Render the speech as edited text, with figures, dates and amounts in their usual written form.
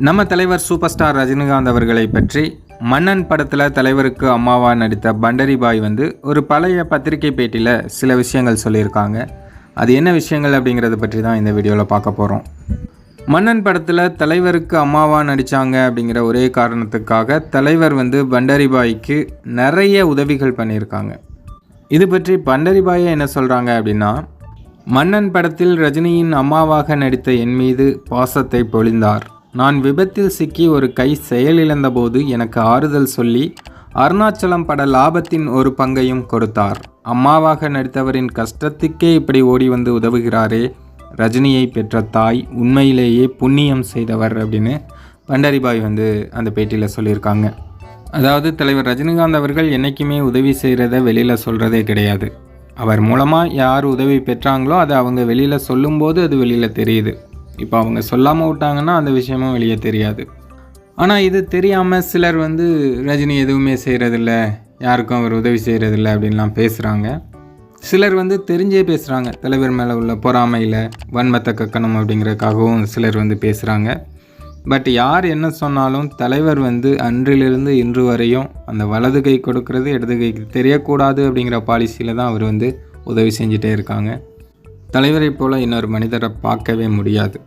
நம்ம தலைவர் super star Rajinikanth அவர்களை பற்றி மன்னன் படத்தில் தலைவருக்கு அம்மாவா நடித்த பண்டரி பாய் ஒரு பழைய பத்திரிகை பேட்டியில் சில விஷயங்கள் சொல்லியிருக்காங்க. அது என்ன விஷயங்கள் அப்படிங்கிறத பற்றி தான் இந்த வீடியோவில் பார்க்க போகிறோம். மன்னன் படத்தில் தலைவருக்கு அம்மாவா நடித்தாங்க அப்படிங்கிற ஒரே காரணத்துக்காக தலைவர் பண்டரி பாய்க்கு நிறைய உதவிகள் பண்ணியிருக்காங்க. இது பற்றி பண்டரி பாயை என்ன சொல்கிறாங்க அப்படின்னா, மன்னன் படத்தில் ரஜினியின் அம்மாவாக நடித்த என் மீது பாசத்தை பொழிந்தார். நான் விபத்தில் சிக்கி ஒரு கை செயலிழந்த போது எனக்கு ஆறுதல் சொல்லி அருணாச்சலம் பட லாபத்தின் ஒரு பங்கையும் கொடுத்தார். அம்மாவாக நடித்தவரின் கஷ்டத்துக்கே இப்படி ஓடி உதவுகிறாரே, ரஜினியை பெற்ற தாய் உண்மையிலேயே புண்ணியம் செய்தவர் அப்படின்னு பண்டரி பாய் அந்த பேட்டியில் சொல்லியிருக்காங்க. அதாவது தலைவர் ரஜினிகாந்த் அவர்கள் என்றைக்குமே உதவி செய்கிறத வெளியில் சொல்கிறதே கிடையாது. அவர் மூலமாக யார் உதவி பெற்றாங்களோ அதை அவங்க வெளியில் சொல்லும்போது அது வெளியில் தெரியுது. இப்போ அவங்க சொல்லாமல் விட்டாங்கன்னா அந்த விஷயமும் வெளியே தெரியாது. ஆனால் இது தெரியாமல் சிலர் ரஜினி எதுவுமே செய்கிறதில்ல, யாருக்கும் அவர் உதவி செய்கிறதில்ல அப்படின்லாம் பேசுகிறாங்க. சிலர் தெரிஞ்சே பேசுகிறாங்க. தலைவர் மேலே உள்ள பொறாமையில் வன்மத்தை கக்கணும் அப்படிங்கிறதுக்காகவும் சிலர் பேசுகிறாங்க. பட் யார் என்ன சொன்னாலும் தலைவர் அன்றிலிருந்து இன்று வரையும் அந்த வலது கை கொடுக்கறது இடது கைக்கு தெரியக்கூடாது அப்படிங்கிற பாலிசியில் தான் அவர் உதவி செஞ்சிட்டே இருக்காங்க. தலைவரை போல் இன்னொரு மனிதரை பார்க்கவே முடியாது.